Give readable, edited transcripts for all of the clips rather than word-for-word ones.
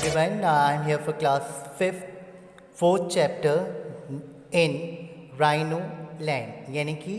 everyone. I'm here for class 5th, 4th chapter in Rhino Land, यानी कि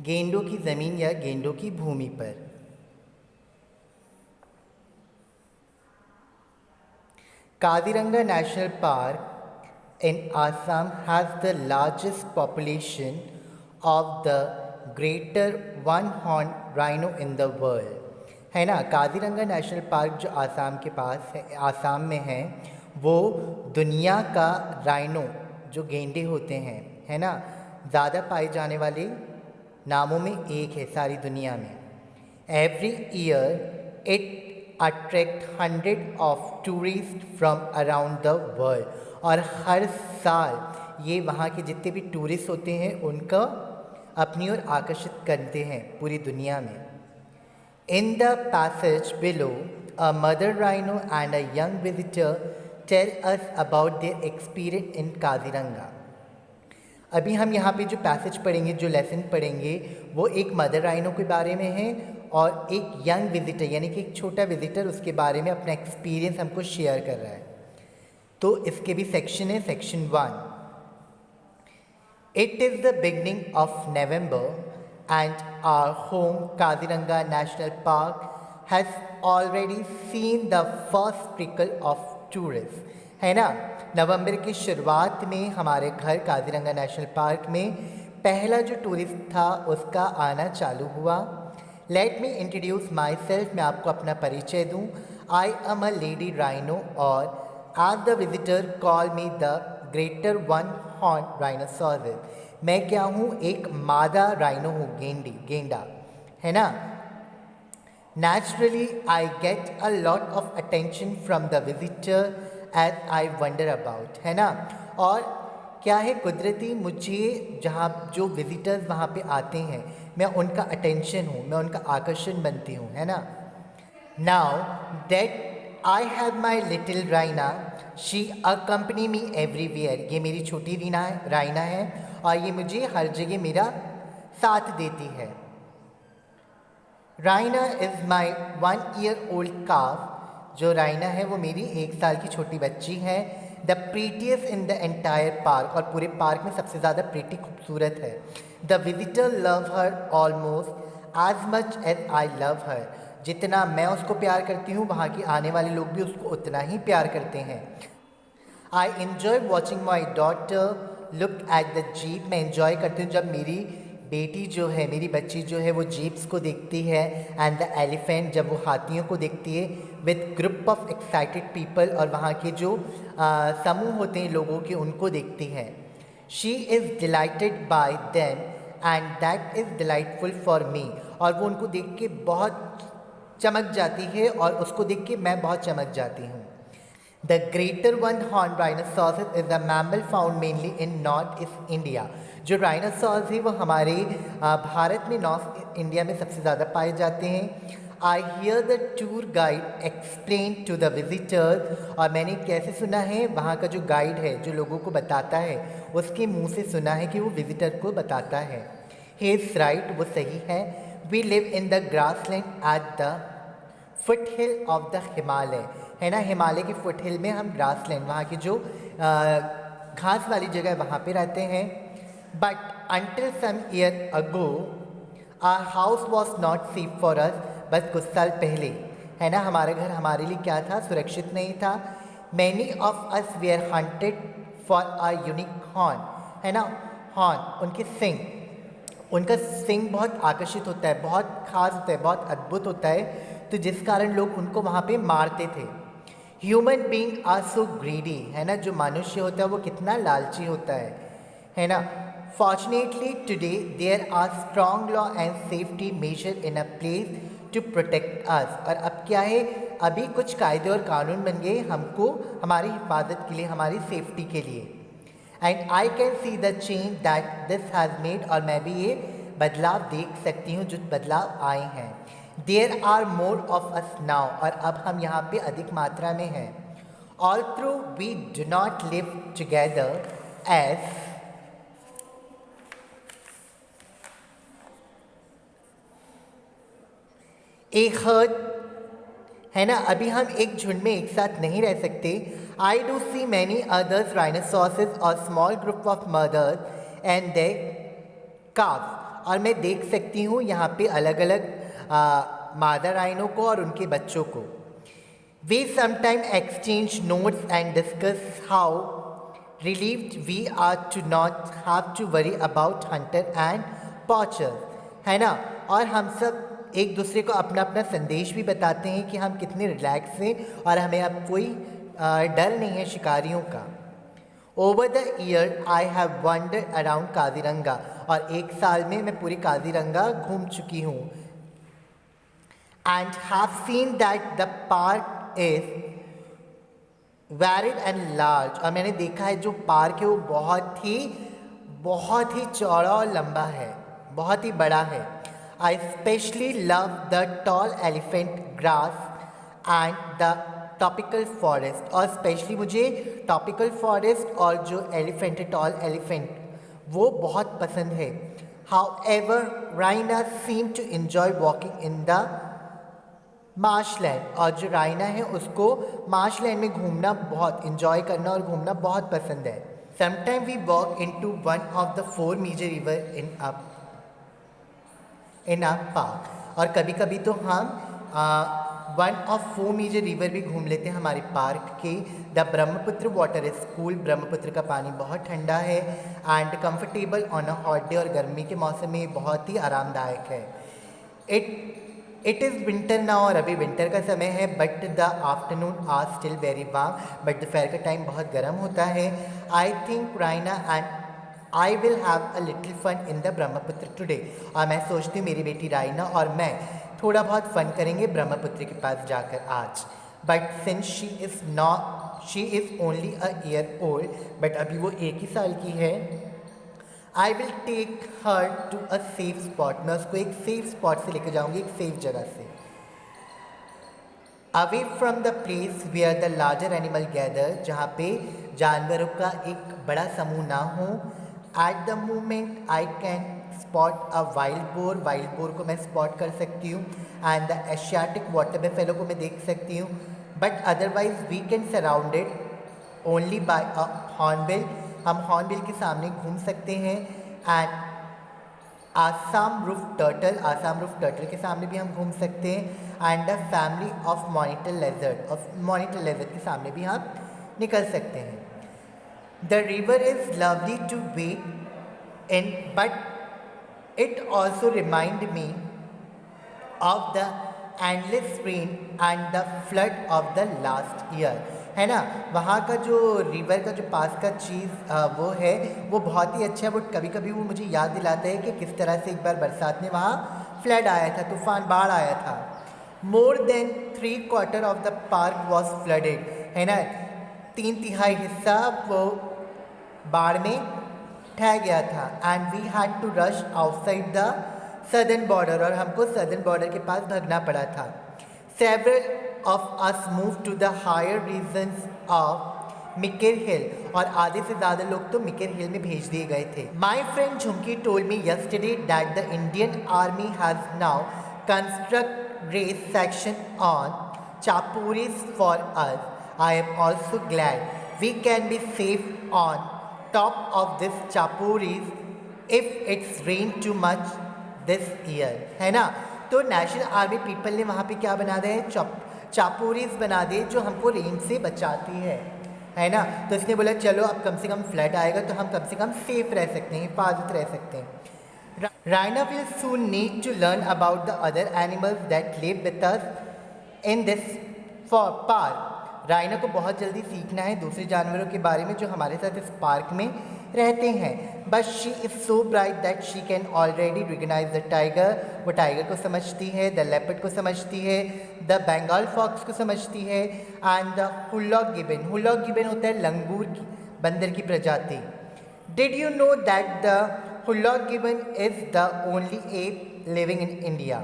गेंडों की ज़मीन या गेंडों की भूमि पर। Kaziranga National Park in Assam has the largest population of the greater one-horned rhino in the world. है ना, Kaziranga national park जो आसाम के पास है, आसाम में है, वो दुनिया का राइनो जो गेंडे होते हैं, है ना, ज़्यादा पाए जाने वाले नामों में एक है सारी दुनिया में। Every year it attract 100 of tourist from around the world, और हर साल ये वहाँ के जितने भी टूरिस्ट होते हैं उनका अपनी ओर आकर्षित करते हैं पूरी दुनिया में। In the passage below, a mother rhino and a young visitor tell us about their experience in Kaziranga. अभी हम यहाँ पे जो पैसेज पढ़ेंगे, जो लेसन पढ़ेंगे, वो एक मदर राइनो के बारे में है और एक यंग विजिटर यानी कि एक छोटा विजिटर उसके बारे में अपना एक्सपीरियंस हमको शेयर कर रहा है। तो इसके भी सेक्शन है, section 1। It is the beginning of November and our home Kaziranga National Park has already seen the first trickle of tourists. है ना, नवंबर की शुरुआत में हमारे घर काजीरंगा नेशनल पार्क में पहला जो टूरिस्ट था उसका आना चालू हुआ। Let me introduce myself, मैं आपको अपना परिचय दूँ। I am a lady rhino और as the visitor call me the greater one horn rhinoceros. मैं क्या हूँ? एक मादा राइनो हूँ, गेंडा, है ना। Naturally I get a lot of attention from the visitor as I wonder about, है ना। और क्या है, कुदरती मुझे जहाँ जो विजिटर्स वहाँ पे आते हैं मैं उनका अटेंशन हूँ, मैं उनका आकर्षण बनती हूँ, है ना। Now that I have my little राइना, she accompany me everywhere. ये मेरी छोटी राइना है और ये मुझे हर जगह मेरा साथ देती है। राइना is my 1 year old calf, जो राइना है वो मेरी 1 साल की छोटी बच्ची है। The prettiest in the entire park, और पूरे पार्क में सबसे ज़्यादा प्रीटी खूबसूरत है। The visitor love her almost as much as I love her. जितना मैं उसको प्यार करती हूँ वहाँ के आने वाले लोग भी उसको उतना ही प्यार करते हैं। I enjoy watching my daughter look at the jeep. मैं एन्जॉय करती हूँ जब मेरी बेटी जो है, मेरी बच्ची जो है वो जीप्स को देखती है, एंड द एलिफेंट, जब वो हाथियों को देखती है, with group of excited people, और वहाँ के जो समूह होते हैं लोगों के उनको देखती है। She is dilated bye them and that is delightful for me, और वो उनको देख के बहुत चमक जाती है और उसको देख के मैं बहुत चमक जाती हूँ। The greater one-horned rhinoceros is a mammal found mainly in North East India. जो rhinoceros है वो हमारे भारत में नॉर्थ इंडिया में सबसे ज़्यादा पाए जाते हैं। I hear the tour guide explain to the visitors, और मैंने कैसे सुना है, वहाँ का जो गाइड है जो लोगों को बताता है उसके मुंह से सुना है कि वो विजिटर को बताता है। He is right, वो सही है। We live in the grassland at the foothill of the Himalaya, है ना। हिमालय के फुटहिल में हम ग्रासलैंड, वहाँ की जो घास वाली जगह है वहाँ पे रहते हैं। But until some year ago our house was not safe for us, बस कुछ साल पहले, है ना, हमारा घर हमारे लिए क्या था, सुरक्षित नहीं था। Many of us were hunted for a unique horn, है ना, हॉर्न, उनके सिंग, उनका सिंग बहुत आकर्षित होता है, बहुत खास होता है, बहुत अद्भुत होता है, तो जिस कारण लोग उनको वहाँ पे मारते थे। Human being are so greedy, है ना, जो मनुष्य होता है वो कितना लालची होता है ना। Fortunately today there are strong law and safety measure in a place to protect us, और अब क्या है, अभी कुछ कायदे और कानून बन गए हमको, हमारी हिफाजत के लिए, हमारी सेफ्टी के लिए। And I can see the change that this has made, और मैं भी ये बदलाव देख सकती हूँ जो बदलाव आए हैं। There are more of us now, और अब हम यहाँ पे अधिक मात्रा में हैं। All through we do not live together as a herd, है ना, अभी हम एक झुंड में एक साथ नहीं रह सकते. I do see many others rhinoceroses और small group of mothers and they calf. और मैं देख सकती हूँ यहाँ पे अलग अलग मादा राइनो को और उनके बच्चों को. We sometime exchange notes and discuss how relieved we are to not have to worry about hunter and poachers. है ना, और हम सब एक दूसरे को अपना अपना संदेश भी बताते हैं कि हम कितने रिलैक्स हैं और हमें अब कोई डर नहीं है शिकारियों का. Over the year I have wondered around Kaziranga. और एक साल में मैं पूरी काजीरंगा घूम चुकी हूँ. And have seen that the park is varied and large. और मैंने देखा है जो पार्क है वो बहुत ही चौड़ा और लंबा है, बहुत ही बड़ा है. I specially love the tall elephant grass and the topical forest. और स्पेशली मुझे टॉपिकल फॉरेस्ट और जो एलिफेंट है, टॉल एलिफेंट, वो बहुत पसंद है. However Raina seem to enjoy walking in the marshland. और जो राइना है उसको मार्शलैंड में घूमना बहुत इंजॉय करना और घूमना बहुत पसंद है. Sometime we walk in to one of the 4 major river in a park. और कभी कभी तो हम 1 ऑफ 4 मेजर रिवर भी घूम लेते हैं हमारे पार्क के. The Brahmaputra water is cool. Brahmaputra का पानी बहुत ठंडा है and comfortable on a hot day. और गर्मी के मौसम में बहुत ही आरामदायक है. It is winter now. और अभी विंटर का समय है. But the afternoon are still very warm. But दोपहर का टाइम बहुत गर्म होता है. I think Raina and I will have a little fun in the Brahmaputra today. और मैं सोचती हूँ मेरी बेटी राइना और मैं थोड़ा बहुत फन करेंगे ब्रह्मपुत्र के पास जाकर आज. But since she is only a year old. But अभी वो 1 ही साल की है. I will take her to a safe spot. मैं उसको एक सेफ स्पॉट से लेकर जाऊंगी, एक सेफ जगह से. Away from the place where the larger animal gather. जहाँ पे जानवरों का एक बड़ा समूह ना हो. At the moment I can spot a wild boar. Wild boar को मैं स्पॉट कर सकती हूँ. And the Asiatic water buffalo को मैं देख सकती हूँ. But otherwise we can surrounded only by a hornbill. हम हॉर्नबिल के सामने घूम सकते हैं. एंड आसाम रूफ टर्टल के सामने भी हम घूम सकते हैं. And the family of monitor lizard के सामने भी हम निकल सकते हैं. The river is lovely to wet in but it also remind me of the endless rain and the flood of the last year. है ना, वहाँ का जो रिवर का जो पास का चीज़ वो है वो बहुत ही अच्छा है. वो कभी कभी वो मुझे याद दिलाता है कि किस तरह से एक बार बरसात में वहाँ फ्लड आया था, तूफान बाढ़ आया था. More than 3/4 of the park was flooded. है ना, 3/3 हिस्सा वो बाढ़ में ढह गया था. And we had to rush outside the southern border. और हमको सदर्न बॉर्डर के पास भागना पड़ा था. Several of us moved to the higher regions of Mikir hill. और आधे से ज़्यादा लोग तो मिकेर हिल में भेज दिए गए थे. My friend Jhumki told me yesterday that the Indian Army has now construct race section on Chapuris for us. I am also glad we can be safe on top of this Chapuris if it's rained too much this year. है ना, तो national army people ने वहाँ पे क्या बना दे, चापूरीज बना दे जो हमको रेन से बचाती है ना. तो इसने बोला चलो अब कम से कम फ्लड आएगा तो हम कम से कम सेफ रह सकते हैं, हिफाजत रह सकते हैं. Raina will soon need to learn about the other animals that live with us in this park. Raina को बहुत जल्दी सीखना है दूसरे जानवरों के बारे में जो हमारे साथ इस पार्क में रहते हैं. But she is so bright that she can already recognize the tiger. वो टाइगर को समझती है, द लेपर्ड को समझती है, द बंगाल फॉक्स को समझती है. And the hoolock gibbon. Hoolock gibbon होता है लंगूर की, बंदर की प्रजाति. Did you know that the hoolock gibbon is the only ape living in India.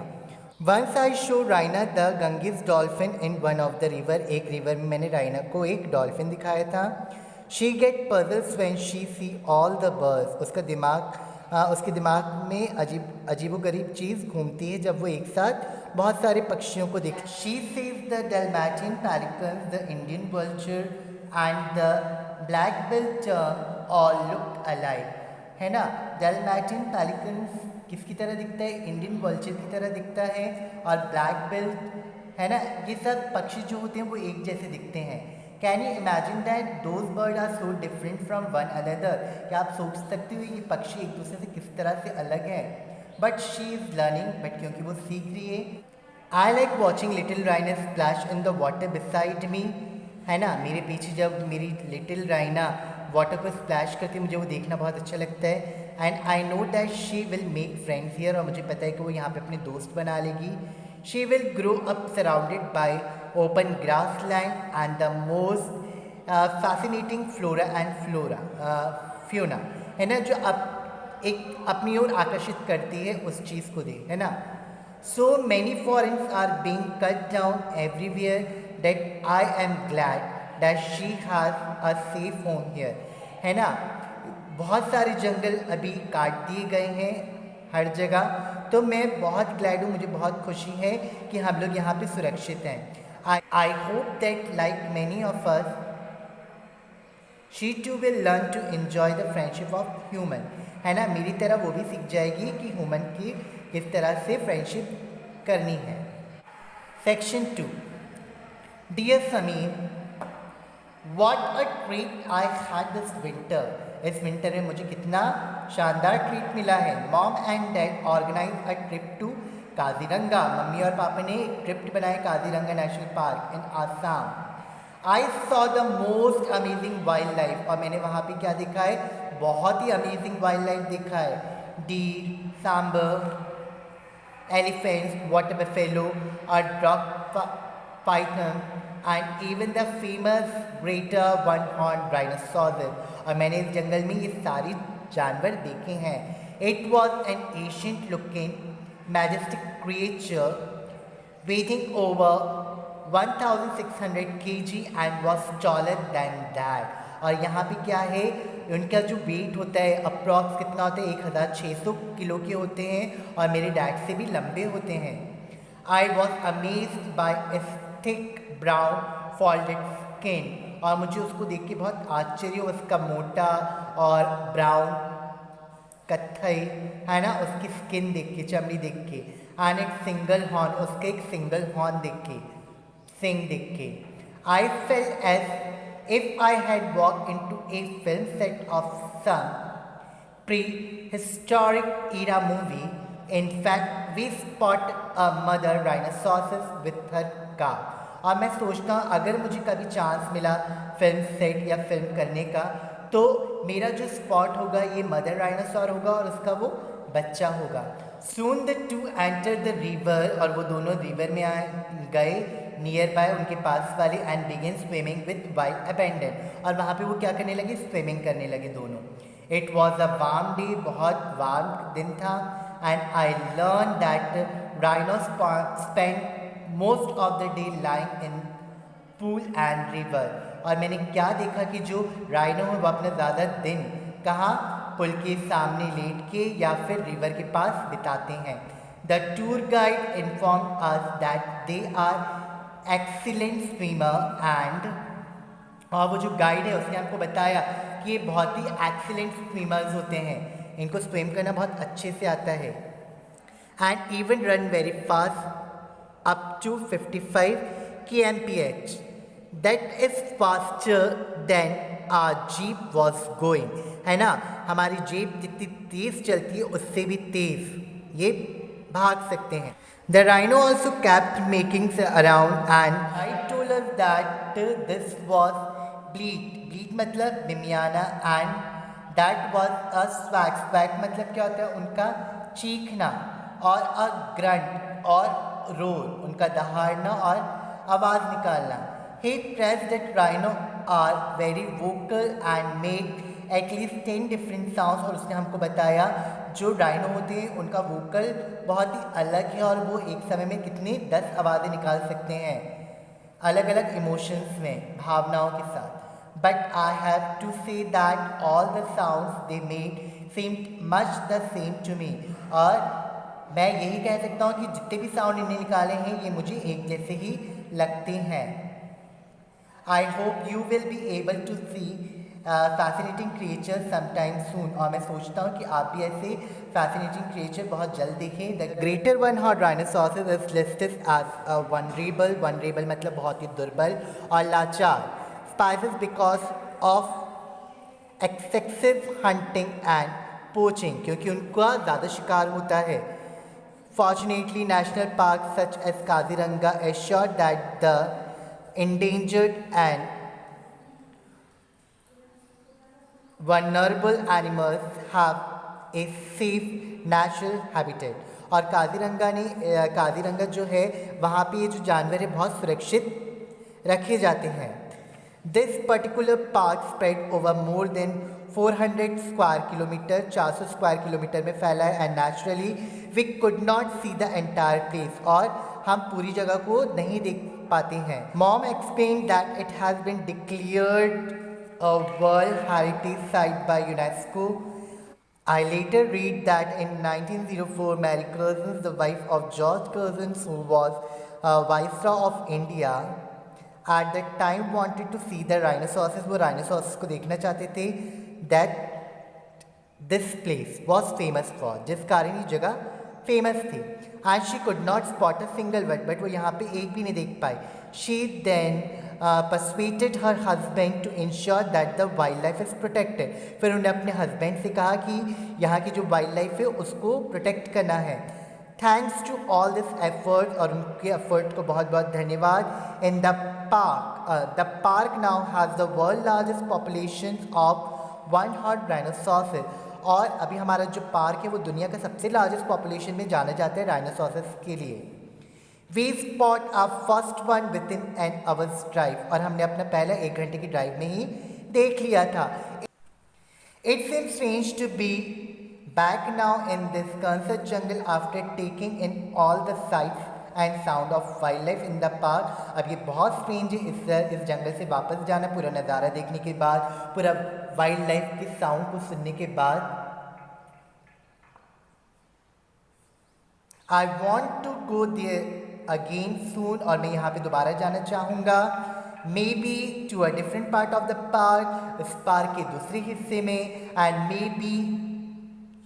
Once I show Raina the Ganges dolphin in one of the river. एक river में मैंने राइना को एक डॉल्फिन दिखाया था. She get puzzles when she see all the birds. उसके दिमाग में अजीबो गरीब चीज़ घूमती है जब वो एक साथ बहुत सारे पक्षियों को देख। She sees the Dalmatian pelicans, the Indian vulture and the black-billed tern all looked alike, है ना। Dalmatian pelicans किसकी तरह दिखता है? इंडियन वल्चर की तरह दिखता है। और ब्लैक बिल्ड, है ना, ये सब पक्षी जो होते हैं वो एक जैसे दिखते हैं। Can you imagine that those bird are so different from one another? क्या आप सोच सकते हो ये पक्षी एक दूसरे से किस तरह से अलग है? But she is learning, but क्योंकि वो सीख रही है। I like watching little राइना splash in the water beside me, है ना। मेरे पीछे जब मेरी लिटिल राइना वाटर को स्प्लैश करती है मुझे वो देखना बहुत अच्छा लगता है। And I know that she will make friends here, और मुझे पता है कि वो यहाँ पे अपने दोस्त बना लेगी। She will grow up surrounded by open grass land and the most fascinating flora and fauna, है ना, जो एक अपनी ओर आकर्षित करती है उस चीज़ को देख, है ना। So many forests are being cut down everywhere that I am glad that she has a safe home here, है ना। बहुत सारे जंगल अभी काट दिए गए हैं हर जगह, तो मैं बहुत ग्लैड हूँ, मुझे बहुत खुशी है कि हम लोग यहाँ पे सुरक्षित हैं। I hope that like many of us she too will learn to enjoy the friendship of human, है ना। मेरी तरह वो भी सीख जाएगी कि ह्यूमन की किस तरह से फ्रेंडशिप करनी है। Section 2। Dear Sameer, What a treat I had this winter. इस विंटर में मुझे कितना शानदार ट्रीट मिला है। Mom and dad organize a trip to Kaziranga. मम्मी और पापा ने एक ट्रिप बनाया Kaziranga national park in Assam. I saw the most amazing wildlife, और मैंने वहाँ पे क्या देखा है? बहुत ही अमेजिंग वाइल्ड लाइफ देखा है। Deer, sambar, elephants, water buffalo, और dog python and even the famous greater one horn rhinoceros. और मैंने इस जंगल में ये सारी जानवर देखे हैं। It was an ancient looking majestic creature waiting over 1600 kg and was taller then that. और यहाँ पे क्या है, उनका जो वेट होता है अप्रॉक्स कितना होता है? 1600 किलो के होते हैं, और मेरे डैड से भी लंबे होते हैं। I was amazed bye it's thick brown folded skin, और मुझे उसको देख के बहुत आश्चर्य हुआ, उसका मोटा और ब्राउन कत्थई, है ना, उसकी स्किन देख के, चमड़ी देख के। एंड एक सिंगल हॉर्न, उसके एक सिंगल हॉर्न देख के, सिंग देख के। I felt as if I had walk into a film set of some prehistoric era movie. In fact, we spot a mother rhinoceros with her calf. और मैं सोचता हूँ अगर मुझे कभी चांस मिला फिल्म सेट या फिल्म करने का, तो मेरा जो स्पॉट होगा ये मदर राइनोसॉर होगा और उसका वो बच्चा होगा। Soon the two entered the river, और वो दोनों रिवर में गए नियर बाय उनके पास वाले, and begin swimming with wild abandon, और वहाँ पे वो क्या करने लगे? स्विमिंग करने लगे दोनों। It was a warm day, बहुत वार्म दिन था। And I learn that rhinos spend most of the day lying in pool and river. और मैंने क्या देखा कि जो राइनो है वो अपना ज़्यादा दिन कहाँ? पुल के सामने लेट के या फिर रिवर के पास बिताते हैं। The tour guide inform us that they are excellent swimmer and, और वो जो गाइड है उसने हमको बताया कि ये बहुत ही एक्सीलेंट स्विमर्स होते हैं, इनको स्विम करना बहुत अच्छे से आता है। And even run very fast up to 55 kmph. That is faster than our jeep was going, है ना। हमारी जीप जितनी तेज़ चलती है उससे भी तेज़ ये भाग सकते हैं। The rhino also kept making around, and I told us that this was bleat. Bleat मतलब निमियाना, and that was a swag. Swag मतलब क्या होता है? उनका चीखना, और a grunt और रोर, उनका दहाड़ना और आवाज़ निकालना। He stressed that rhino are very vocal and make at least 10 different sounds, और उसने हमको बताया जो राइनो होते हैं उनका वोकल बहुत ही अलग है, और वो एक समय में कितनी 10 आवाज़ें निकाल सकते हैं अलग अलग इमोशंस में, भावनाओं के साथ। But I have to say that all the sounds they made seemed much the same to me, और मैं यही कह सकता हूँ कि जितने भी साउंड इन्हें निकाले हैं ये मुझे एक जैसे ही लगते हैं। I hope you will be able to see fascinating creature sometime soon. और मैं सोचता हूँ कि आप भी ऐसे फैसिनेटिंग क्रिएचर बहुत जल्द देखें। The greater one horn rhinoceros is listed as vulnerable, vulnerable मतलब बहुत ही दुर्बल और लाचार, species because of excessive hunting and poaching, क्योंकि उनका ज़्यादा शिकार होता है। Fortunately, national parks such as Kaziranga assure that the endangered and vulnerable animals have a safe natural habitat। और काजीरंगा जो है वहाँ पे ये जो जानवर है बहुत सुरक्षित रखे जाते हैं। This particular park spread over more than 400 square kilometer, 400 square kilometre में फैला है। And naturally we could not see the entire place, और हम पूरी जगह को नहीं देख पाते हैं। Mom explain that it has been declared a World Heritage Site by UNESCO. I later read that in 1904, Mary Curzon, the wife of George Curzon, who was Viceroy of India, at that time wanted to see the rhinoceros। वो rhinoceros को देखना चाहते थे। That this place was famous for, जिस कारण ये जगह famous थी। And she could not spot a single bird, but वो यहाँ पे एक भी नहीं देख पाई। She then persuaded her husband to ensure that the wildlife is protected। फिर उन्होंने अपने हस्बैंड से कहा कि यहाँ की जो वाइल्ड लाइफ है उसको प्रोटेक्ट करना है। Thanks to all this effort, और उनके एफर्ट को बहुत बहुत धन्यवाद। In the park now has the world largest population of one horn rhinoceros. और अभी हमारा जो पार्क है वो दुनिया का सबसे लार्जेस्ट पॉपुलेशन में जाना जाता है राइनोसॉरस के लिए। We spot a first one within an hour's drive, और हमने अपना पहला 1 घंटे की ड्राइव में ही देख लिया था। It seems strange to be back now in this concert jungle after taking in all the sights and sound of wildlife in the park। अब ये बहुत स्ट्रेंज है इस जंगल से वापस जाना, पूरा नज़ारा देखने के बाद, पूरा वाइल्ड लाइफ के साउंड को सुनने के बाद। I want to go there again soon, और मैं यहाँ पे दोबारा जाना चाहूँगा। Maybe to a different part of the park, इस पार्क के दूसरे हिस्से में। And maybe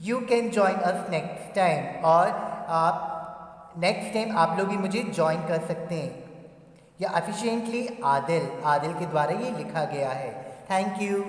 you can join us next time, और आप नेक्स्ट टाइम आप लोग भी मुझे ज्वाइन कर सकते हैं। या एफिशिएंटली आदिल के द्वारा ये लिखा गया है। Thank you.